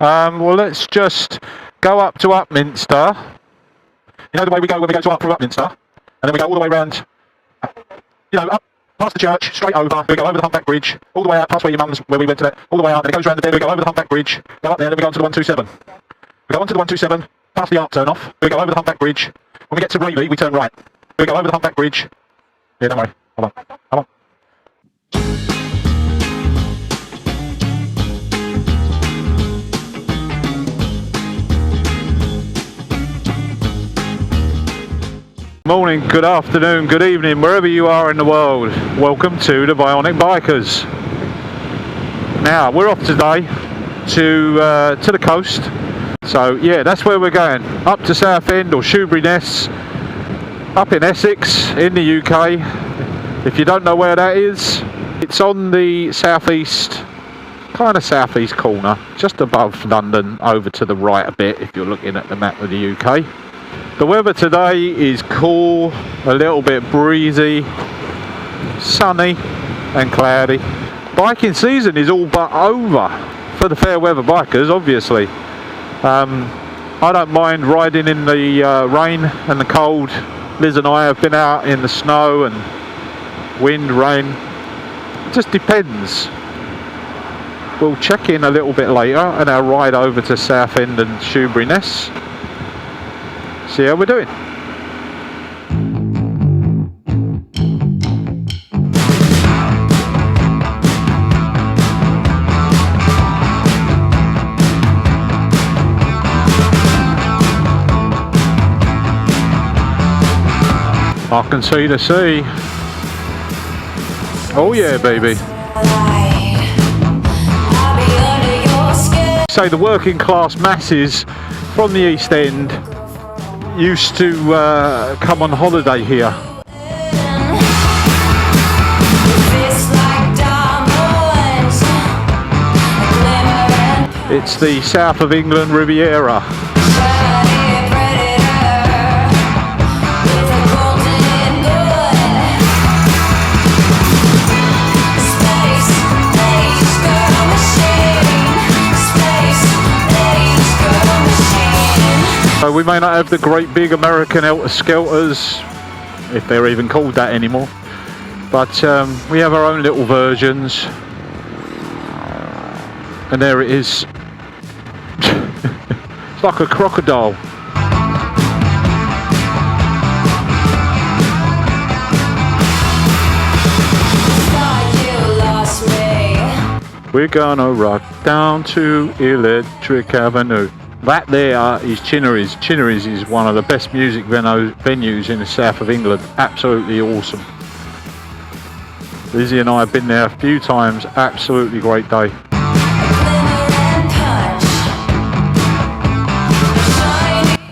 Well, let's just go up to Upminster. You know the way we go when we go to Upminster? And then we go all the way round, up past the church, straight over. We go over the Humpback Bridge, all the way out past where your mum's, where we went to that, all the way up. And it goes round the bend. We go over the Humpback Bridge, go up there, then we go on to the 127. We go on to the 127, past the arc turn off. We go over the Humpback Bridge. When we get to Reilly, we turn right. We go over the Humpback Bridge. Yeah, don't worry. Hold on. Morning, good afternoon, good evening, wherever you are in the world. Welcome to the Bionic Bikers. Now, we're off today to the coast. So, yeah, that's where we're going. Up to Southend or Shoeburyness, up in Essex, in the UK. If you don't know where that is, it's on the southeast, kind of southeast corner, just above London, over to the right a bit if you're looking at the map of the UK. The weather today is cool, a little bit breezy, sunny and cloudy. Biking season is all but over for the fair weather bikers, obviously. I don't mind riding in the rain and the cold. Liz and I have been out in the snow and wind, rain. It just depends. We'll check in a little bit later on our ride over to Southend and Shoeburyness. See how we're doing. I can see the sea. Oh yeah, baby. So the working class masses from the East End used to come on holiday here. It's the south of England Riviera. So we may not have the great big American helter-skelters, if they're even called that anymore, but we have our own little versions. And there it is. It's like a crocodile. We're gonna rock down to Electric Avenue. That there is Chinnery's. Chinnery's is one of the best music venues in the south of England. Absolutely awesome. Lizzie and I have been there a few times. Absolutely great day.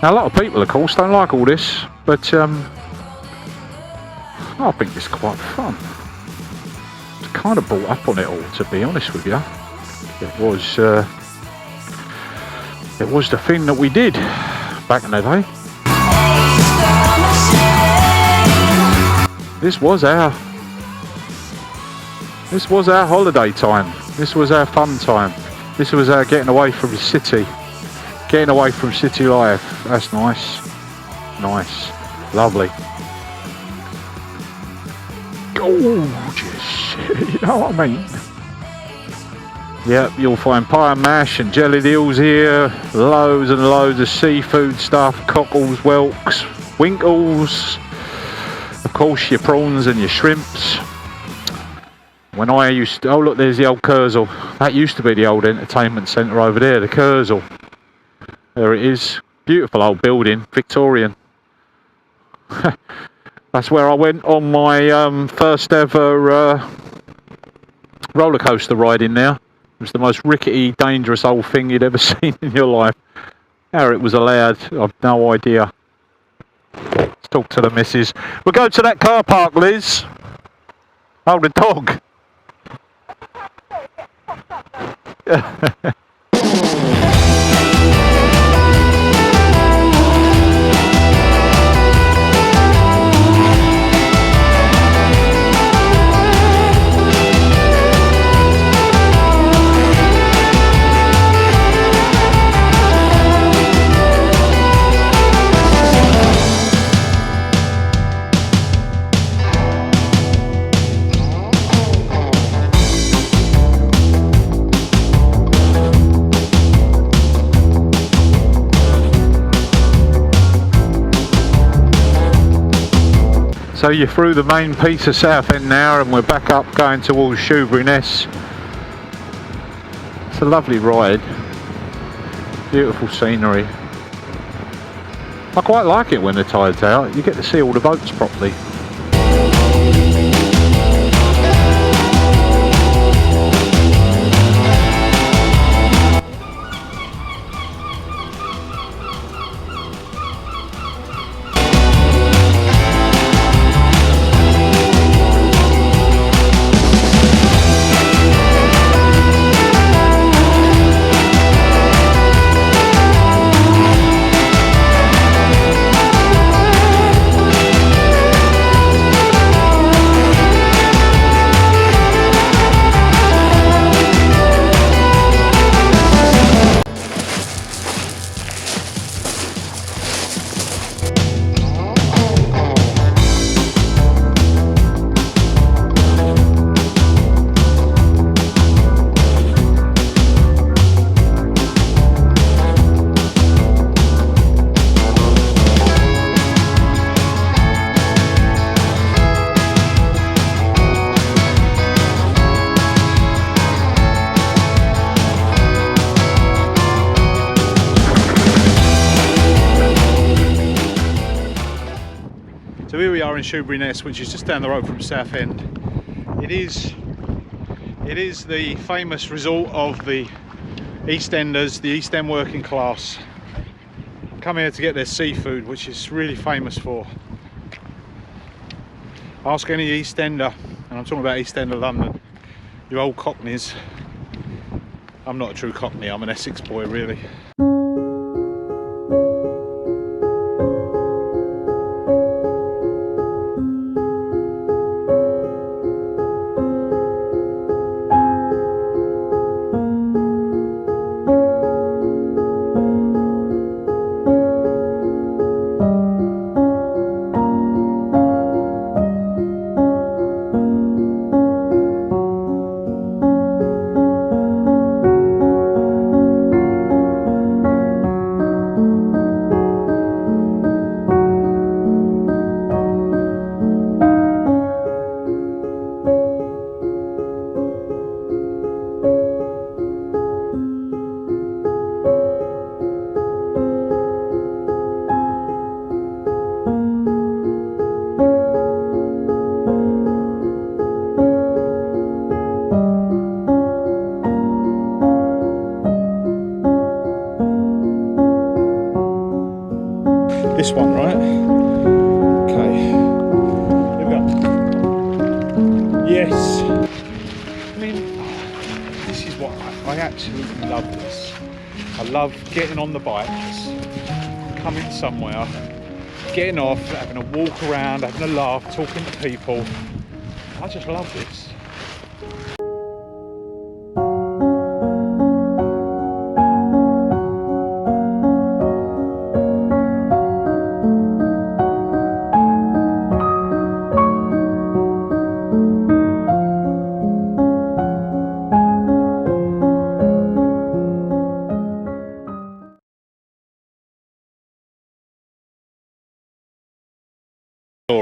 Now, a lot of people, of course, don't like all this, but I think it's quite fun. I kind of brought up on it all, to be honest with you. It was the thing that we did back in the day. This was our holiday time. This was our fun time. This was our getting away from the city. Getting away from city life. That's nice. Nice. Lovely. Gorgeous. You know what I mean? Yep, you'll find pie and mash and jellied eels here, loads and loads of seafood stuff, cockles, whelks, winkles, of course your prawns and your shrimps. When I used to, oh look, there's the old Kurzel. That used to be the old entertainment centre over there, the Kurzel. There it is, beautiful old building, Victorian. That's where I went on my first ever roller coaster ride in there. It was the most rickety, dangerous old thing you'd ever seen in your life. How it was allowed, I've no idea. Let's talk to the missus. We'll go to that car park, Liz. Oh, the dog. So you're through the main piece of Southend now, and we're back up going towards Shoeburyness. It's a lovely ride, beautiful scenery. I quite like it when the tide's out, you get to see all the boats properly. So here we are in Shoeburyness, which is just down the road from Southend. It is the famous resort of the East Enders, the East End working class. Come here to get their seafood, which is really famous for. Ask any East Ender, and I'm talking about East End of London, you old cockneys. I'm not a true cockney, I'm an Essex boy really. This one, right? Okay. Here we go. Yes. I mean, this is what I absolutely love this. I love getting on the bikes, coming somewhere, getting off, having a walk around, having a laugh, talking to people. I just love this.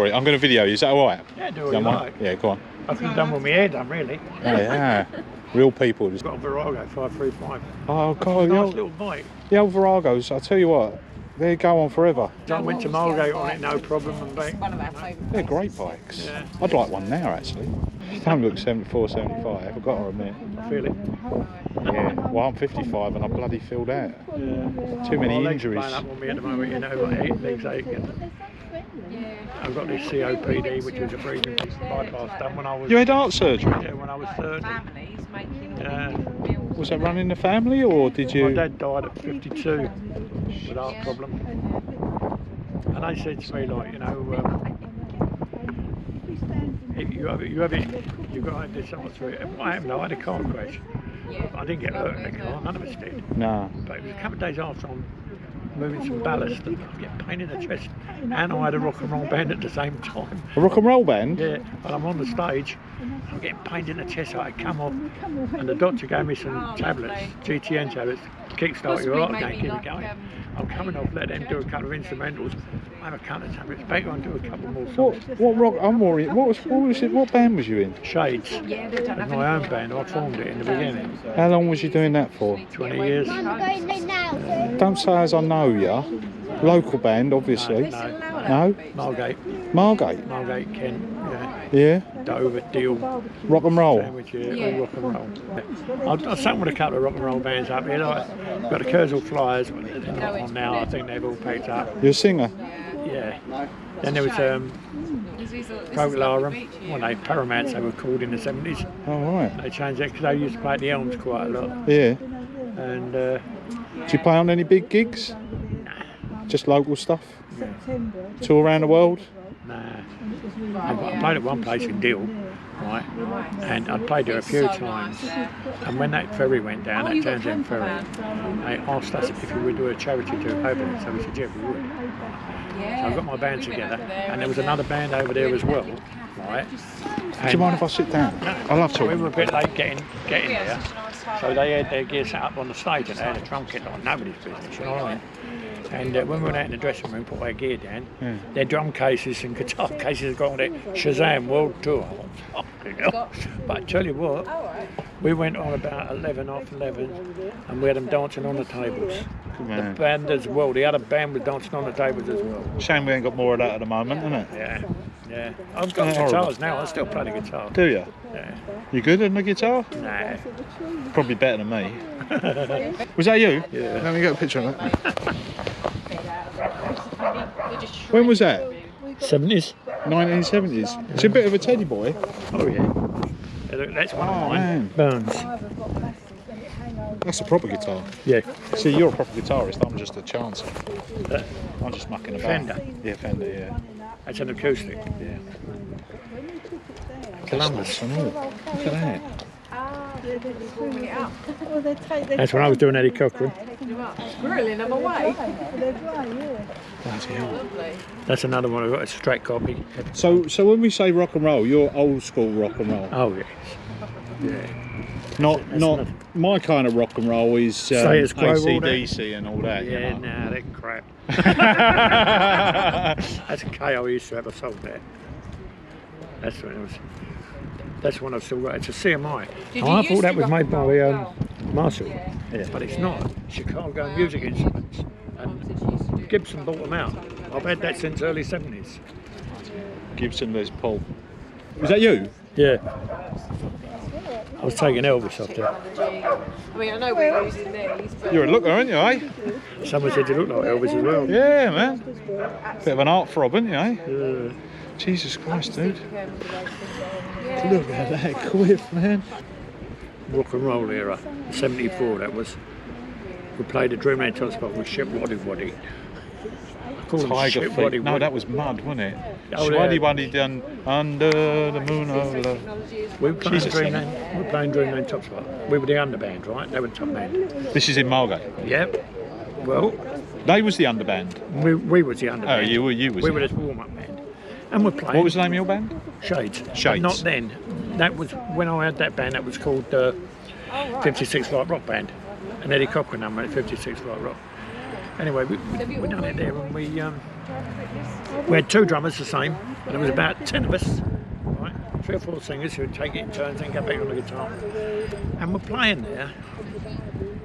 I'm going to video you, is that alright? Yeah, do what you like. Yeah, go on. I could have done with my hair done, really. Yeah, real people. Got a Virago 535. Oh God, That's a nice little bike. The old Viragos, I'll tell you what, they go on forever. I went to Mulgate on it, no problem, and back. They're great bikes. Yeah. I'd like one now, actually. You don't look 74, 75, I've got to admit. I feel it. Yeah, well I'm 55 and I bloody filled out. Yeah. Too many my injuries. legs playing up on me at the moment, you know, like legs aching. I've got this COPD, which was a breathing bypass done when I was... You had heart surgery? Yeah, when I was 30. Yeah. Was that running in the family or did you... My dad died at 52 with heart problem. And they said to me, like, you know, you've got to do something through it. What happened, I had a car crash. I didn't get hurt in the car, none of us did. No. But it was a couple of days after I'm moving some ballast and I get pain in the chest. And I had a rock and roll band at the same time. A rock and roll band? Yeah, and I'm on the stage, I'm getting pain in the chest, so I come off, and the doctor gave me some tablets, GTN tablets, kickstart your heart again, keep it going. I'm coming off, let them do a couple of instrumentals, have a couple of tablets, back on, do a couple more songs. What rock? I'm more. What was it? What band was you in? Shades. It's my own band. I formed it in the beginning. How long was you doing that for? 20 years. Don't say as I know ya. Local band, obviously. No. Margate, Margate, Kent. yeah. Dover, Deal. Rock and roll. Sandwich, all rock and roll. I've sung with a couple of rock and roll bands up here. Like, got the Kersal Flyers on now. I think they've all picked up. You're a singer. Yeah. Then there was Procolarum, Paramount they were called in the 70s. Oh right. They changed it because they used to play at the Elms quite a lot. Yeah. And Do you play on any big gigs? Just local stuff? Tour around the world? nah. I played at one place in Deal, right? And I played there a few times. And when that ferry went down, that Townsend ferry, they asked us if we would do a charity tour over there. So we said, yeah, we would. So I got my band together, and there was another band over there as well, right? Do you mind if I sit down? I love talking. We were a bit late getting there, so they had their gear set up on the stage and they had a drum kit on, nobody's business, you know what I mean? And when we went out in the dressing room, put our gear down, their drum cases and guitar cases got on it, Shazam World Tour. But I tell you what, we went on about 11 after 11 and we had them dancing on the tables. The band as well, the other band was dancing on the tables as well. Shame we ain't got more of that at the moment, isn't it? Yeah. I've got guitars now, I still play the guitar. Do you? Yeah. You good on the guitar? Nah. Probably better than me. Was that you? Yeah. Let me get a picture of that. When was that? 70s? 1970s. It's a bit of a teddy boy. Oh yeah. That's one of mine. Man. Burns. That's a proper guitar. Yeah. See, you're a proper guitarist, I'm just a chancer. I'm just mucking about. Fender? Yeah, Fender, yeah. That's an acoustic. Yeah. Columbus. Look at that. That's when I was doing Eddie Cochran. Grilling them away. Bloody hell. That's another one I've got, a straight copy. So when we say rock and roll, you're old school rock and roll. Oh yes. Yeah. Not my kind of rock and roll is AC/DC and all that. Yeah, you know? nah, they're crap. That's a KO used to have a sold there. That's when it was. That's one I've still got. It's a CMI. I thought that was made by Marshall, but it's not. Chicago Music Instruments. And Gibson bought them out. I've had that since early 70s. Gibson Les Paul. Was that you? Yeah. I was taking Elvis off there. I mean, I know we're using these, but... You're a looker, aren't you, eh? Someone said you look like Elvis as well. Yeah, man. Bit of an art throb, aren't you, eh? Yeah. Jesus Christ, dude. Look at that quiff, man. Rock and roll era, 74 that was. We played the Dreamland Top Spot with Ship Waddy Waddy. Tiger Feet. No, that was Mud, wasn't it? Oh, Waddy yeah. Waddy done under the moon over the... We were playing Dreamland Top Spot. We were the underband, right? They were the top band. This is in Margate. Yep. Well, They was the underband. we was the underband. Oh, you was. We were the warm-up band. And we're playing. What was the name of your band? Shades. Shades. But not then. That was when I had that band. That was called 56 Light Rock Band. An Eddie Cochran number at 56 Light Rock. Anyway, we done it there, and we had two drummers the same, and there was about 10 of us, right? 3 or 4 singers who would take it in turns and go back on the guitar. And we're playing there,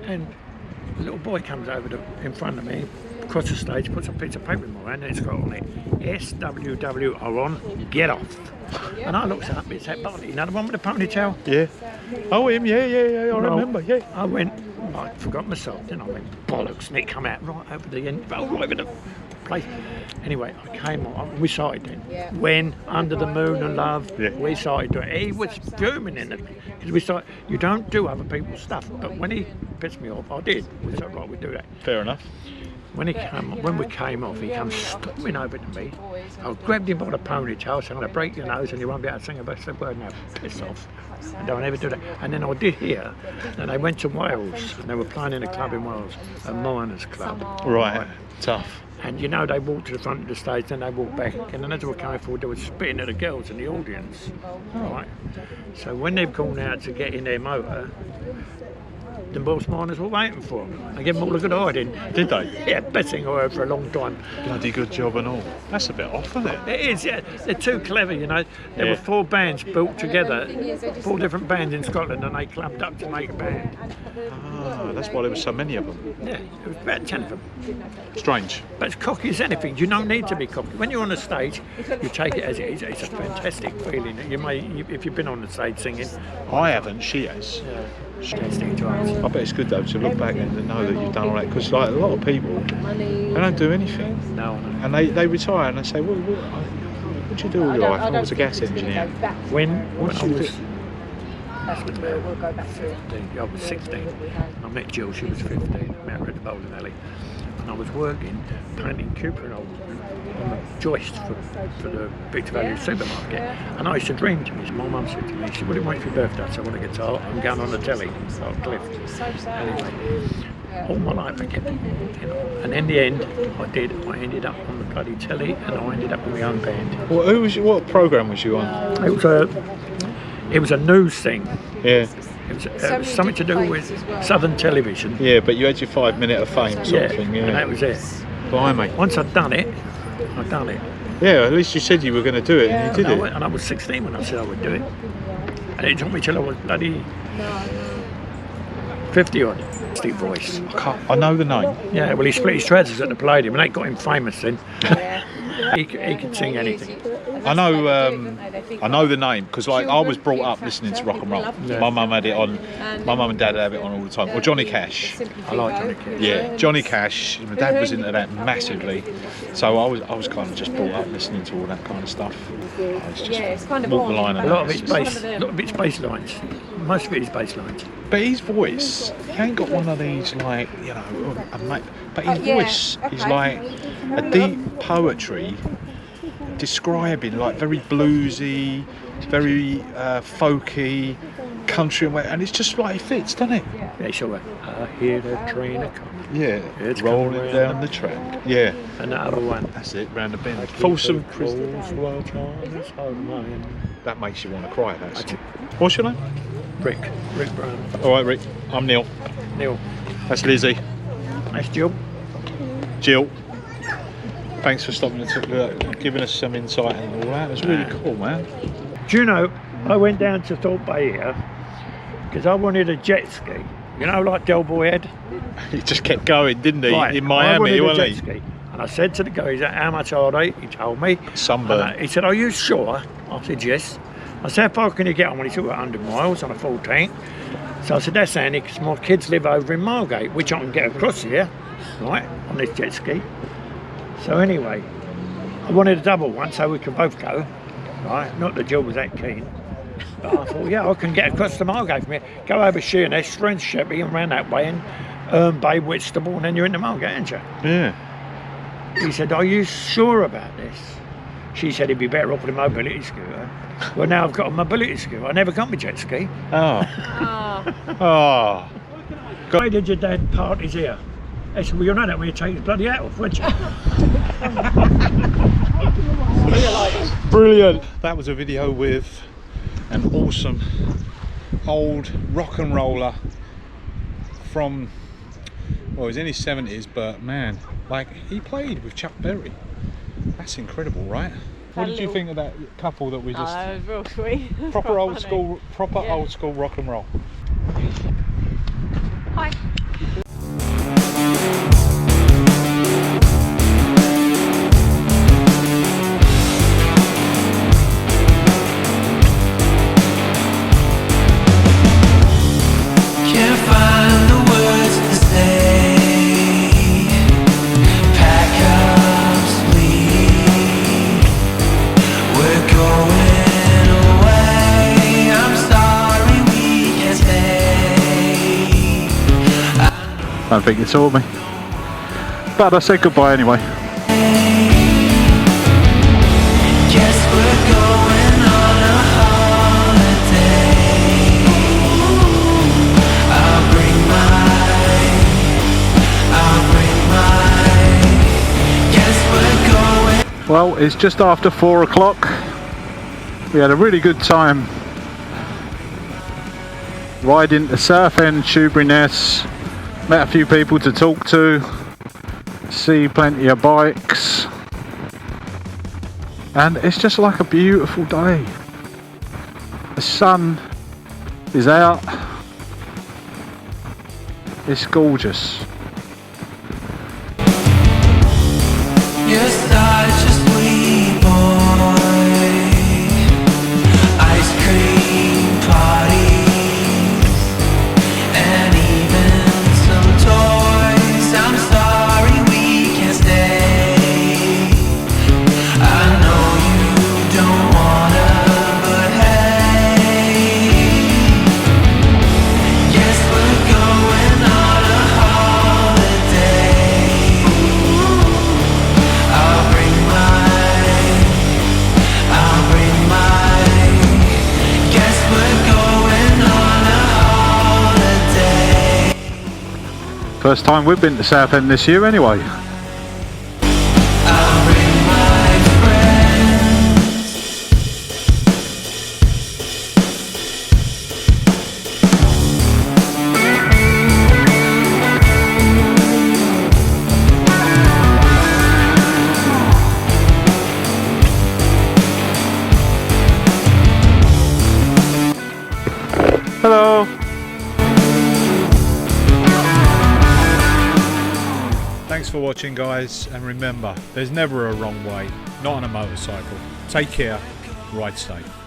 and a little boy comes over in front of me, across the stage, puts a piece of paper in my hand, and it's got on it, SWW are on, get off. And I looked up, it's that Barney, you know the one with the ponytail? Yeah. Oh, him, yeah, I remember, yeah. I went, I forgot myself, then I went, bollocks, and it come out right over the end, right over the place. Anyway, I came on, we started then. When Under the Moon and Love, we started doing it. He was fuming in it, because we started, you don't do other people's stuff, but when he pissed me off, I did. We said, right, we do that. Fair enough. When we came off, he comes storming over to me. I grabbed him by the ponytail, so I'm going to break your nose and you won't be able to sing a best word now. Piss off. I don't ever do that. And then I did hear, and they went to Wales, and they were playing in a club in Wales, a miners' club. Right. Tough. And you know, they walked to the front of the stage, then they walked back, and then as they were coming forward, they were spitting at the girls in the audience. Right. So when they've gone out to get in their motor, The boss miners were waiting for them. They gave them all a good hiding. Did they? Yeah, best thing I heard for a long time. Bloody good job and all. That's a bit off, isn't it? It is, yeah. They're too clever, you know. There Yeah. were 4 bands built together, 4 different bands in Scotland, and they clubbed up to make a band. Ah, that's why there were so many of them. Yeah, it was about 10 of them. Strange. But as cocky as anything, you don't need to be cocky. When you're on the stage, you take it as it is. It's a fantastic feeling. If you've been on the stage singing, I haven't, she has. fantastic times. I bet it's good though to look back and to know that you've done all that, because like a lot of people, they don't do anything. No, no. And they retire and they say, what do you do all your life? I was a gas engineer. When I What did you was do? We'll go back to it. 15, I was 16. I met Jill, she was 15. I met her at the bowling alley. And I was working, painting Cooper and old on the joist for the Victor Value supermarket. And I used to dream to me. My mum said to me, she said, what do you want for your birthday? So I want a guitar. I'm going on the telly. So I cliffed. Anyway, all my life I kept, you know. And in the end, I did. I ended up on the bloody telly, and I ended up with my own band. Well, what programme was you on? It was a news thing. Yeah. It was something to do with Southern television. Yeah, but you had your 5 minute of fame sort of thing, yeah. And that was it. Blimey. Once I'd done it, I'd done it. Yeah, at least you said you were going to do it and you did it. And I was 16 when I said I would do it. And it took me till I was bloody 50 odd. Deep voice. I know the name. Yeah, well, he split his trousers at the Palladium, and that got him famous then. He could sing anything. I know the name because like I was brought up listening to rock and roll. Yeah. My mum had it on. My mum and dad had it on all the time. Or Johnny Cash. I like Johnny Cash. Yeah, Johnny Cash. My dad was into that massively, so I was kind of just brought up listening to all that kind of stuff. I was just it's kind of walk the line. A lot of it's bass lines. Most of it is bass lines. But his voice, he ain't got one of these like, you know, but his voice is like a deep poetry describing like very bluesy, very folky, country and it's just like it fits, doesn't it? Yeah, sure. I hear the train a coming. Yeah, It's rolling coming down round the track. Yeah, Another one. that's it, round the bend. Folsom Christie. Mine. That makes you want to cry, that song. What's your name? Rick Brown. Alright Rick, I'm Neil. Neil. That's Lizzie. That's Jill. Jill. Thanks for stopping and giving us some insight and all that. It was really cool, man. Do you know, I went down to Thorpe Bay here because I wanted a jet ski. You know, like Del Boy had? He just kept going, didn't he? Right, In I Miami, wanted a wasn't jet he? ski. And I said to the guy, he said, how much are they? He told me. Sunburn. And he said, are you sure? I said, yes. I said, how far can you get on? Well, he said, 100 miles on a full tank. So I said, that's handy because my kids live over in Margate, which I can get across here, right, on this jet ski. So anyway, I wanted a double one so we could both go, right? Not that Jill was that keen. But I thought, yeah, I can get across to Margate from here. Go over Sheerness, straight to Sheppey and round that way and Bay, Whitstable, and then you're in the Margate, aren't you? Yeah. He said, are you sure about this? She said it'd be better off with a mobility scooter. Well, now I've got a mobility scooter. I never got my jet ski. Oh. Oh. Why did your dad part his ear? I said, well, you know that when you take his bloody hat off, wouldn't you? Brilliant. That was a video with an awesome old rock and roller from, well, he's in his 70s, but man, like he played with Chuck Berry. That's incredible, right? What did you think of that couple that we just... it was real sweet. proper old school, old school rock and roll. Hi. Can't find the words to say. Pack up, sleep. We're going away. I'm sorry we can't stay. I don't think you saw me, but I said goodbye anyway. Guess we're going on a holiday. I'll bring my. Guess we're going. Well, it's just after 4 o'clock. We had a really good time riding to Southend, Shoeburyness, met a few people to talk to, see plenty of bikes, and it's just like a beautiful day. The sun is out, it's gorgeous. You're such a sweet boy. Ice cream parties and even some toys. I'm sorry we can't stay. I know you don't wanna, but hey, guess we're going on a holiday. I'll bring my, guess we're going on a holiday. First time we've been to Southend this year anyway. I'll bring my friends. Hello. Thanks for watching, guys, and remember, there's never a wrong way, not on a motorcycle. Take care, ride safe.